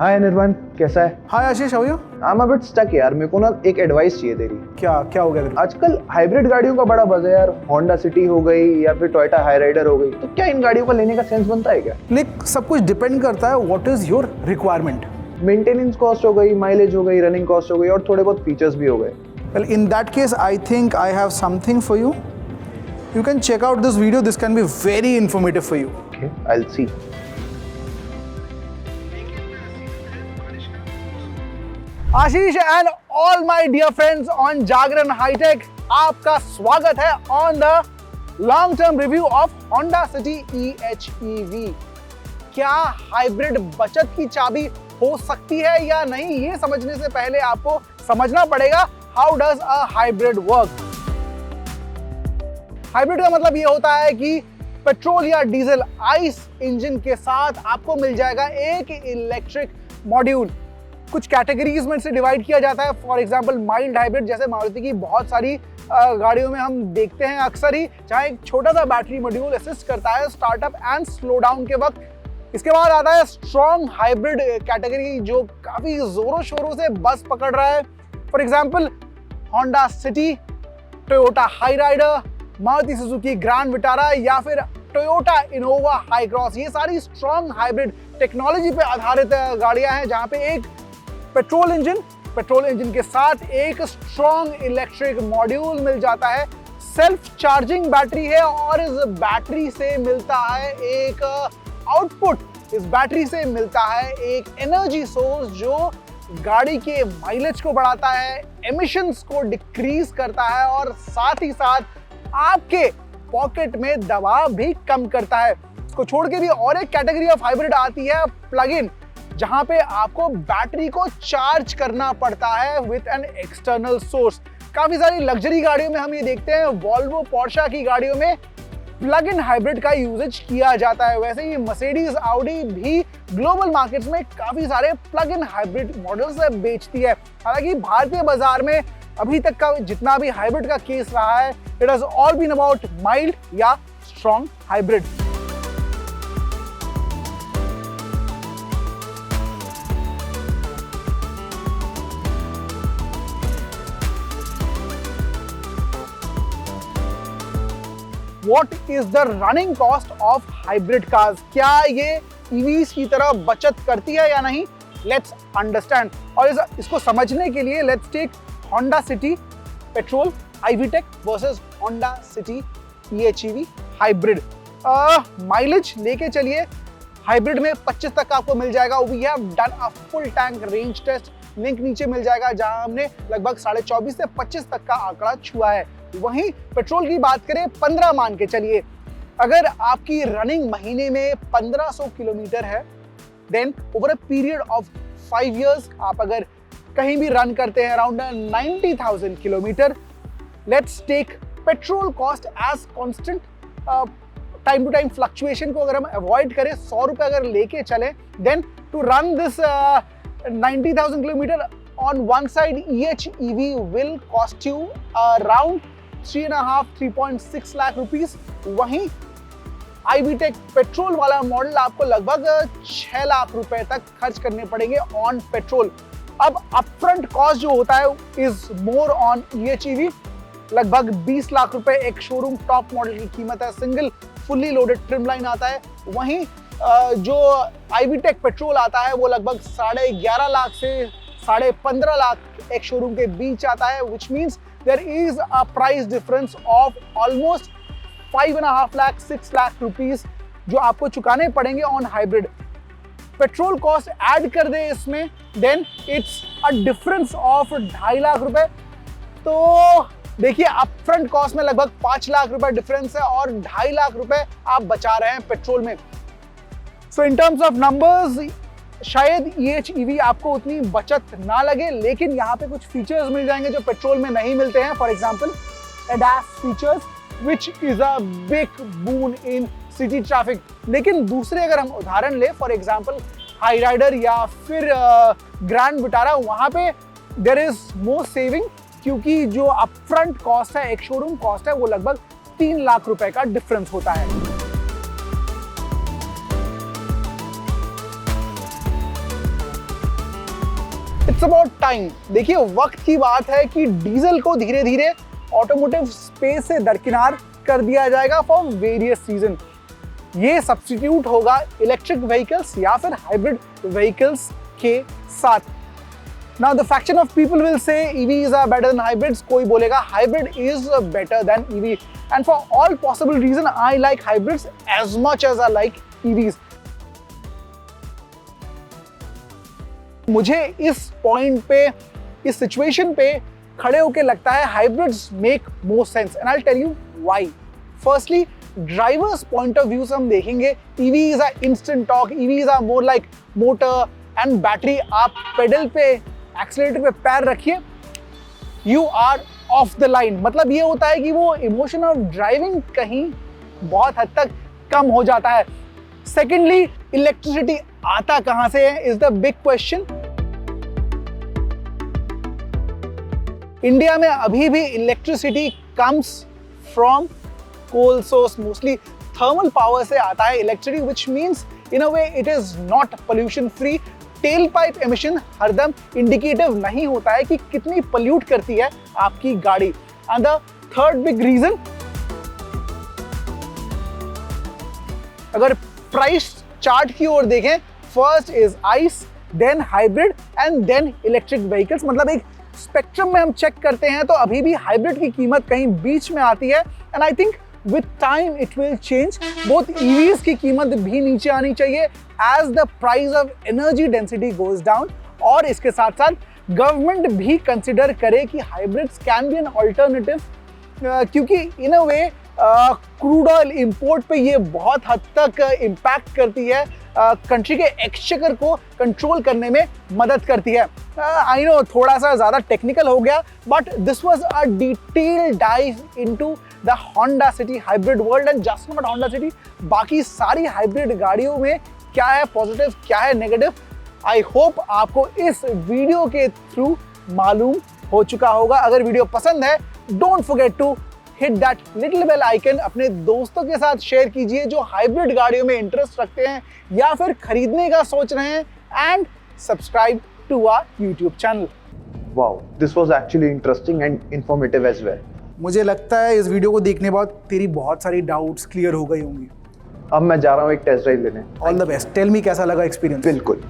हाय निर्वाण, कैसा है? Hi Ashish, how are you? I am a bit stuck यार, मेरे को ना एक एडवाइस चाहिए तेरी। क्या हो गया तेरे? आजकल हाइब्रिड गाड़ियों का बड़ा बज़ है यार। होंडा सिटी हो गई या फिर टोयोटा हाई राइडर हो गई, तो क्या इन गाड़ियों का लेने का सेंस बनता है क्या? लाइक सब कुछ डिपेंड करता है what is your requirement. Maintenance cost हो गई, माइलेज हो गई, रनिंग कॉस्ट हो गई और थोड़े बहुत फीचर्स भी हो गए। Well in that case I think I have something for you. You can check out this video. This can be very informative for you. Okay, I'll see. Ashish and all my dear friends on Jagran High Tech, आपका स्वागत है on the long term review of Honda City EHEV। क्या hybrid बचत की चाबी हो सकती है या नहीं, ये समझने से पहले आपको समझना पड़ेगा how does a hybrid work। Hybrid का मतलब ये होता है कि पेट्रोल या डीजल आइस इंजन के साथ आपको मिल जाएगा एक इलेक्ट्रिक मॉड्यूल। कुछ कैटेगरीज में से डिवाइड किया जाता है। फॉर एग्जांपल माइल्ड हाइब्रिड, जैसे मारुति की बहुत सारी गाड़ियों में हम देखते हैं अक्सर ही, जहां एक छोटा सा बैटरी मॉड्यूल असिस्ट करता है स्टार्टअप एंड स्लो डाउन के वक्त। इसके बाद आता है स्ट्रॉन्ग हाइब्रिड कैटेगरी, जो काफी जोरों शोरों से बस पकड़ रहा है। For example Honda City, Toyota Hyryder, Maruti Suzuki Grand Vitara या फिर टोयोटा इनोवा हाई क्रॉस, ये सारी स्ट्रॉन्ग हाइब्रिड टेक्नोलॉजी पे आधारित गाड़ियां हैं, जहां पे एक पेट्रोल इंजन के साथ एक स्ट्रॉन्ग इलेक्ट्रिक मॉड्यूल मिल जाता है। सेल्फ चार्जिंग बैटरी है और इस बैटरी से मिलता है एक आउटपुट। इस बैटरी से मिलता है एक एनर्जी सोर्स जो गाड़ी के माइलेज को बढ़ाता है, एमिशंस को डिक्रीज करता है और साथ ही साथ आपके पॉकेट में दबाव भी कम करता है। इसको छोड़ के भी और एक कैटेगरी ऑफ हाइब्रिड आती है प्लग इन, जहां पे आपको बैटरी को चार्ज करना पड़ता है विद एन एक्सटर्नल सोर्स। काफी सारी लग्जरी गाड़ियों में हम ये देखते हैं, वॉल्वो पोर्शा की गाड़ियों में प्लग इन हाइब्रिड का यूजेज किया जाता है। वैसे ही मर्सिडीज ऑडी भी ग्लोबल मार्केट्स में काफी सारे प्लग इन हाइब्रिड मॉडल्स बेचती है। हालांकि भारतीय बाजार में अभी तक का जितना भी हाइब्रिड का केस रहा है, it has all been about mild या strong hybrid. What is the running cost of hybrid cars? क्या ये EVs की तरह बचत करती है या नहीं? Let's understand। और इसको समझने के लिए let's take Honda City petrol iVTEC versus Honda City EHEV hybrid. Mileage लेके चलिए, हाइब्रिड में 25 तक का आपको मिल जाएगा। We have done a full tank range test, link नीचे मिल जाएगा, जहां हमने लगभग 24.5 से 25 तक का आंकड़ा छुआ है। वहीं पेट्रोल की बात करें 15 मान के चलिए, अगर आपकी रनिंग महीने में 1500 किलोमीटर है, then over a period of 5 years आप अगर कहीं भी रन करते हैं around 90,000 kilometre, let's take petrol cost as constant, time to time fluctuation को अगर हम अवॉइड करें, 100 रुपए अगर लेके चले, then to run this 90,000 kilometre on one side EHEV will cost you around 3.5-3.6 lakh rupees. वहीं iVTEC पेट्रोल वाला मॉडल आपको लगभग 6 लाख रुपए तक खर्च करने पड़ेंगे ऑन पेट्रोल। अब अपफ्रंट कॉस्ट जो होता है इज मोर ऑन EHEV, लगभग 20 लाख रुपए एक शोरूम टॉप मॉडल की कीमत है। Single fully loaded trim line आता है। वहीं जो iVTEC पेट्रोल आता है वो लगभग 11.5 लाख से 15.5 लाख एक शोरूम के बीच आता है, which means there is a price difference of almost 5.5 lakh 6 lakh rupees जो आपको चुकाने पड़ेंगे on hybrid. Petrol cost add कर दे इसमें, then it's a difference of 2.5 lakh रुपए। तो देखिए अपफ्रंट कॉस्ट में लगभग 5 लाख रुपए डिफरेंस है और 2.5 लाख रुपए आप बचा रहे हैं पेट्रोल में। सो इन टर्म्स ऑफ नंबर्स शायद EHEV आपको उतनी बचत ना लगे, लेकिन यहाँ पे कुछ फीचर्स मिल जाएंगे जो पेट्रोल में नहीं मिलते हैं। For example ADAS features, which is a big boon in city traffic. लेकिन दूसरे अगर हम उदाहरण ले, फॉर एग्जाम्पल हाई राइडर या फिर ग्रैंड विटारा, वहां पे देयर इज मोर सेविंग, क्योंकि जो अपफ्रंट कॉस्ट है, एक शोरूम कॉस्ट है, वो लगभग 3 लाख रुपए का डिफरेंस होता है। It's about time. देखिए वक्त की बात है कि डीजल को धीरे धीरे ऑटोमोटिव स्पेस से दरकिनार कर दिया जाएगा फॉर वेरियस रीजन। ये सब्स्टिट्यूट होगा इलेक्ट्रिक व्हीकल्स या फिर हाइब्रिड व्हीकल्स के साथ। Now the fraction of people will say EVs are better than hybrids. कोई बोलेगा hybrid is better than EV. And for all possible reason, I like hybrids as much as I like EVs. मुझे इस point पे, इस situation पे खड़े होके लगता है hybrids make more sense. And I'll tell you why. Firstly, drivers point of view से हम देखेंगे EVs are instant torque, EVs are more like motor and battery. आप पेडल पे, एक्सीलरेटर पे पैर रखिए, you are off the line. मतलब ये होता है कि वो इमोशन ऑफ ड्राइविंग कहीं बहुत हद तक कम हो जाता है। सेकेंडली, इलेक्ट्रिसिटी आता कहां से है is the big question. India में अभी भी electricity comes from coal source, mostly thermal power से आता है electricity, which means in a way it is not pollution free. Tailpipe emission हरदम इंडिकेटिव नहीं होता है कि कितनी पोल्यूट करती है आपकी गाड़ी। And the third big reason, अगर प्राइस चार्ट की ओर देखें, first is ICE, then hybrid and then electric vehicles. मतलब एक स्पेक्ट्रम में हम चेक करते हैं तो अभी भी हाइब्रिड की कीमत कहीं बीच में आती है। And I think with time it will change. Both EVs की कीमत भी नीचे आनी चाहिए as the price of energy density goes down, और इसके साथ साथ गवर्नमेंट भी कंसिडर करे कि hybrids can be an alternative, क्योंकि इन a way crude oil import पे ये बहुत हद तक इम्पैक्ट करती है, कंट्री के एक्सचेकर को कंट्रोल करने में मदद करती है। आई नो थोड़ा सा ज़्यादा टेक्निकल हो गया, but this was a detail dive into the Honda city hybrid world. And just not Honda city, बाकी सारी हाइब्रिड गाड़ियों में क्या है पॉजिटिव, क्या है नेगेटिव, आई होप आपको इस वीडियो के थ्रू मालूम हो चुका होगा। अगर वीडियो पसंद है, don't forget to hit that little bell icon, अपने दोस्तों के साथ शेयर कीजिए जो हाइब्रिड गाड़ियों में इंटरेस्ट रखते हैं या फिर खरीदने का सोच रहे हैं, and subscribe to our YouTube channel. Wow, this was actually interesting and informative as well. मुझे लगता है इस वीडियो को देखने के बाद तेरी बहुत सारी डाउट्स क्लियर हो गई होंगी। अब मैं जा रहा हूँ एक टेस्ट ड्राइव लेने। All the best. Tell me कैसा लगा एक्सपीरियंस। बिल्कुल।